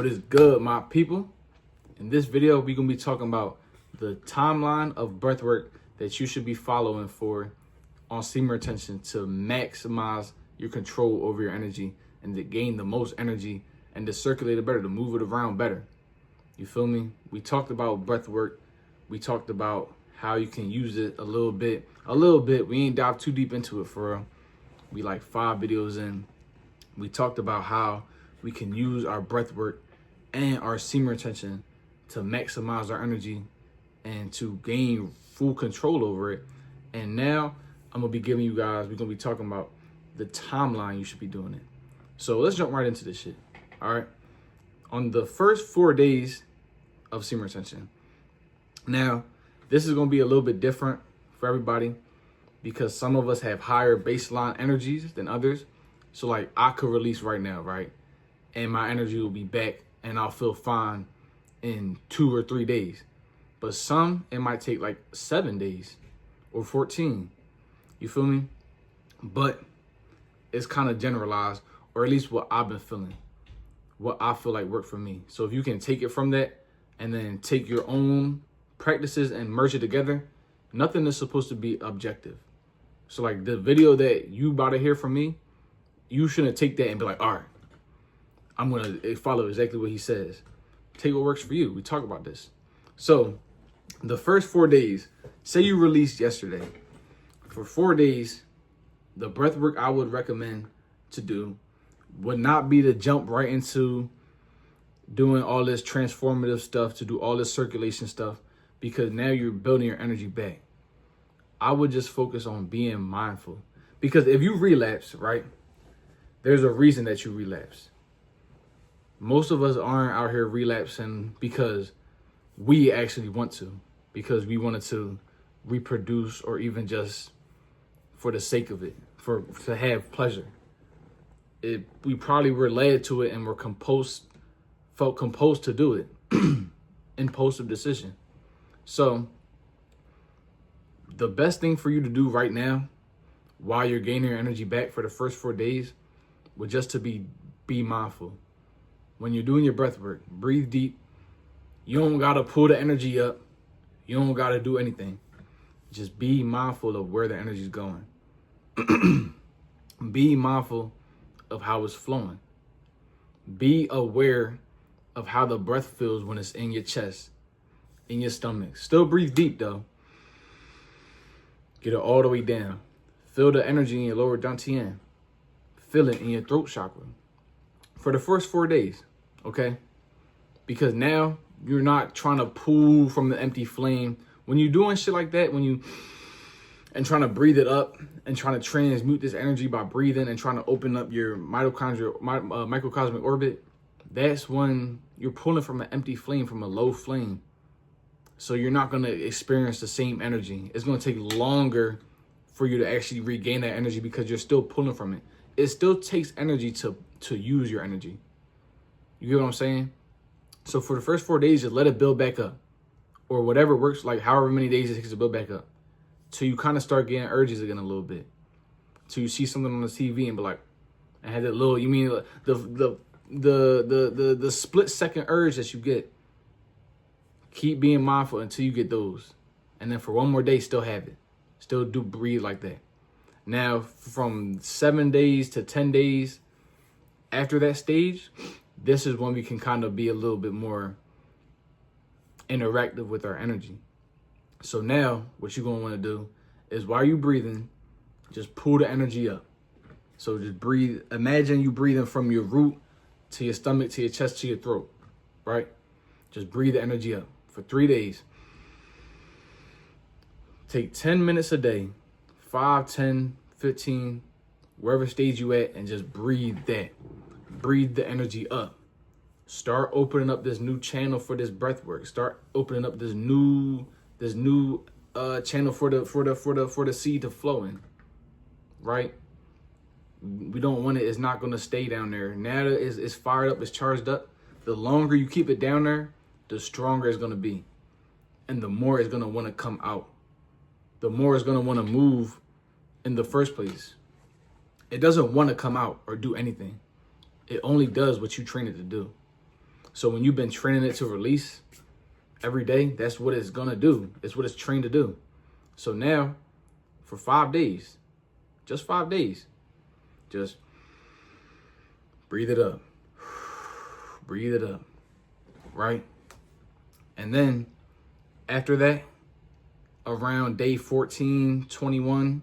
What is good, my people? In this video, we're going to be talking about the timeline of breathwork that you should be following for on semen retention to maximize your control over your energy and to gain the most energy and to circulate it better, to move it around better. You feel me? We talked about breathwork. We talked about how you can use it a little bit. We ain't dive too deep into it for real. We like 5 videos in. We talked about how we can use our breathwork and our semen retention to maximize our energy and to gain full control over it. And now I'm gonna be giving you guys, we're gonna be talking about the timeline you should be doing it. So let's jump right into this shit. All right. On the first 4 days of semen retention. Now, this is gonna be a little bit different for everybody because some of us have higher baseline energies than others. So like I could release right now, right? And my energy will be back and I'll feel fine in 2 or 3 days. But some, it might take like 7 days or 14. You feel me? But it's kind of generalized, or at least what I've been feeling, what I feel like worked for me. So if you can take it from that and then take your own practices and merge it together, nothing is supposed to be objective. So like the video that you about to hear from me, you shouldn't take that and be like, all right, I'm going to follow exactly what he says. Take what works for you. We talk about this. So the first 4 days, say you released yesterday. For 4 days, the breath work I would recommend to do would not be to jump right into doing all this transformative stuff, to do all this circulation stuff, because now you're building your energy back. I would just focus on being mindful. Because if you relapse, right, there's a reason that you relapse. Most of us aren't out here relapsing because we actually want to, because we wanted to reproduce or even just for the sake of it, to have pleasure. We probably were led to it and were felt composed to do it. Impulsive decision. So the best thing for you to do right now while you're gaining your energy back for the first 4 days would just to be mindful. When you're doing your breath work, breathe deep. You don't got to pull the energy up. You don't got to do anything. Just be mindful of where the energy is going. Be mindful of how it's flowing. Be aware of how the breath feels when it's in your chest, in your stomach. Still breathe deep though. Get it all the way down. Feel the energy in your lower dantian. Feel it in your throat chakra. For the first 4 days, okay? Because now you're not trying to pull from the empty flame. When you're doing shit like that, and trying to breathe it up and trying to transmute this energy by breathing and trying to open up your microcosmic orbit, that's when you're pulling from an empty flame, from a low flame. So you're not going to experience the same energy. It's going to take longer for you to actually regain that energy because you're still pulling from it. It still takes energy to use your energy. You get what I'm saying? So for the first 4 days, just let it build back up. Or whatever works, like however many days it takes to build back up. Till you kind of start getting urges again a little bit. Till you see something on the TV and be like, I had that little, you mean the split second urge that you get. Keep being mindful until you get those. And then for 1 more day, still have it. Still do breathe like that. Now, from 7 days to 10 days after that stage, this is when we can kind of be a little bit more interactive with our energy. So now what you're going to want to do is while you're breathing, just pull the energy up. So just breathe. Imagine you breathing from your root to your stomach, to your chest, to your throat, right? Just breathe the energy up for 3 days. Take 10 minutes a day, 5, 10, 15, wherever stage you at, and just breathe that. Breathe the energy up. Start opening up this new channel for this breath work. Start opening up this new channel for the seed to flow in. Right? We don't want it. It's not going to stay down there. Now that it's fired up, it's charged up. The longer you keep it down there, the stronger it's going to be. And the more it's going to want to come out. The more it's going to want to move in the first place. It doesn't want to come out or do anything. It only does what you train it to do. So when you've been training it to release every day, that's what it's gonna do. It's what it's trained to do. So now, for 5 days, just 5 days, just breathe it up. Breathe it up, right? And then after that, around day 14, 21,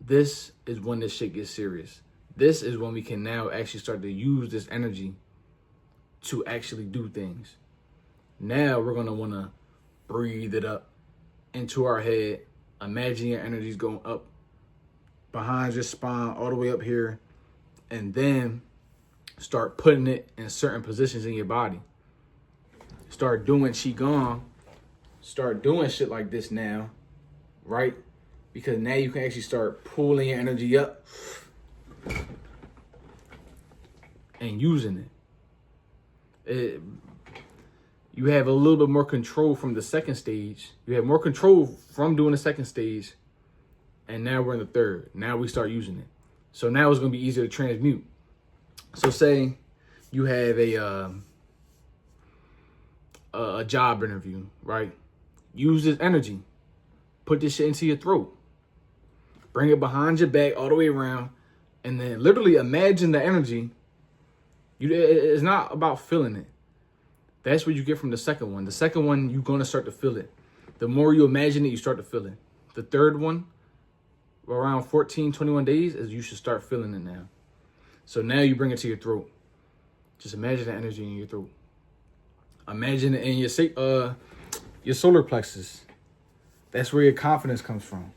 this is when this shit gets serious. This is when we can now actually start to use this energy to actually do things. Now we're gonna wanna breathe it up into our head. Imagine your energy's going up behind your spine, all the way up here, and then start putting it in certain positions in your body. Start doing Qigong. Start doing shit like this now, right? Because now you can actually start pulling your energy up and using it. You have a little bit more control from the second stage. You have more control from doing the second stage. And now we're in the third. Now we start using it. So now it's going to be easier to transmute. So say you have a job interview, right? Use this energy. Put this shit into your throat. Bring it behind your back all the way around. And then literally imagine the energy. It's not about feeling it. That's what you get from the second one. The second one, you're going to start to feel it. The more you imagine it, you start to feel it. The third one, around 14, 21 days, is you should start feeling it now. So now you bring it to your throat. Just imagine the energy in your throat. Imagine it in your solar plexus. That's where your confidence comes from.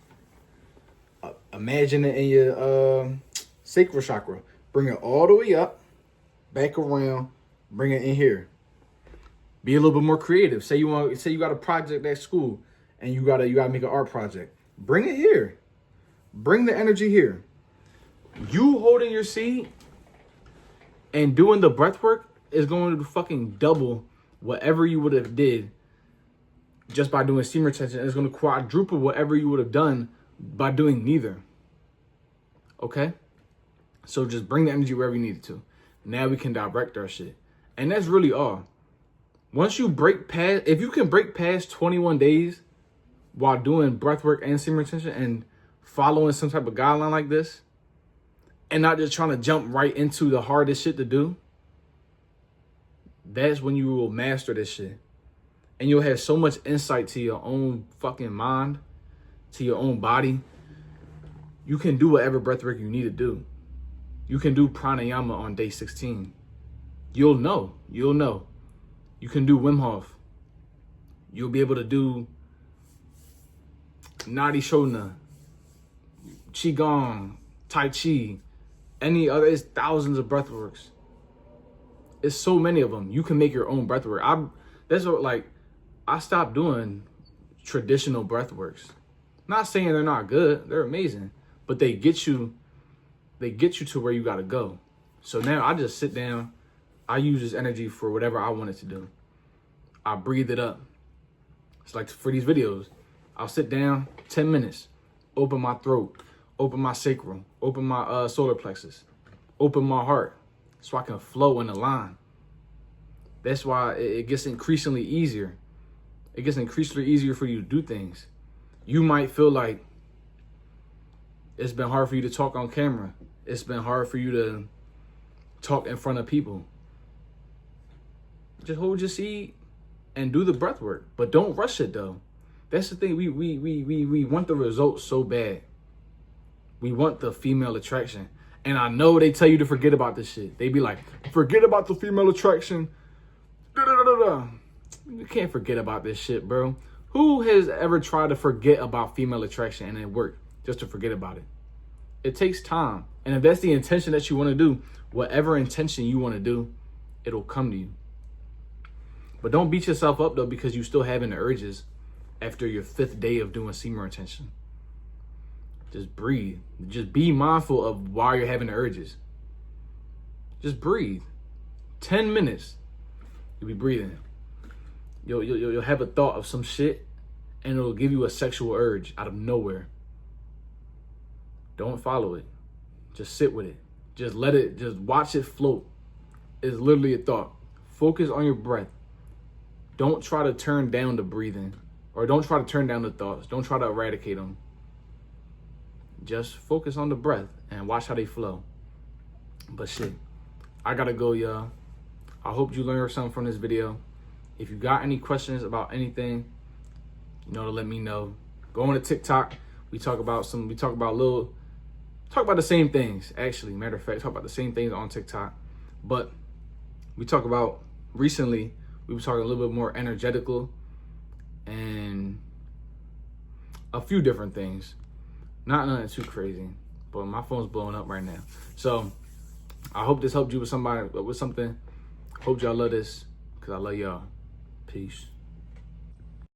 Imagine it in your sacral chakra. Bring it all the way up, back around, bring it in here. Be a little bit more creative. Say you got a project at school and you gotta make an art project. Bring it here. Bring the energy here. You holding your seed and doing the breath work is going to fucking double whatever you would have did just by doing seam retention. It's going to quadruple whatever you would have done by doing neither. Okay? So just bring the energy wherever you need it to. Now we can direct our shit. And that's really all. Once you if you can break past 21 days while doing breath work and seam retention and following some type of guideline like this, and not just trying to jump right into the hardest shit to do, that's when you will master this shit. And you'll have so much insight to your own fucking mind, to your own body. You can do whatever breathwork you need to do. You can do pranayama on day 16. You'll know. You can do Wim Hof. You'll be able to do Nadi Shodhana, Qigong, Tai Chi, any other. There's thousands of breathworks. It's so many of them. You can make your own breathwork. I stopped doing traditional breathworks. Not saying they're not good. They're amazing. But they get you to where you gotta go. So now I just sit down. I use this energy for whatever I want it to do. I breathe it up. It's like for these videos. I'll sit down 10 minutes, open my throat, open my sacral, open my solar plexus, open my heart so I can flow in a line. That's why it gets increasingly easier. It gets increasingly easier for you to do things. You might feel like it's been hard for you to talk on camera. It's been hard for you to talk in front of people. Just hold your seat and do the breath work. But don't rush it though. That's the thing. We want the results so bad. We want the female attraction. And I know they tell you to forget about this shit. They be like, forget about the female attraction. You can't forget about this shit, bro. Who has ever tried to forget about female attraction and it worked just to forget about it? It takes time. And if that's the intention that you want to do, whatever intention you want to do, it'll come to you. But don't beat yourself up though because you still having the urges after your 5th day of doing semen retention. Just breathe. Just be mindful of why you're having the urges. Just breathe. 10 minutes. You'll be breathing. You'll have a thought of some shit and it'll give you a sexual urge out of nowhere. Don't follow it. Just sit with it. Just let it, just watch it float. It's literally a thought. Focus on your breath. Don't try to turn down the breathing, or don't try to turn down the thoughts. Don't try to eradicate them. Just focus on the breath and watch how they flow. But shit, I gotta go, y'all. I hope you learned something from this video. If you got any questions about anything, you know, to let me know. Go on to TikTok. We talk about the same things, actually. Matter of fact, talk about the same things on TikTok. But we talk about, recently, we were talking a little bit more energetical and a few different things. Not nothing too crazy, but my phone's blowing up right now. So I hope this helped you with something. Hope y'all love this, because I love y'all. Peace.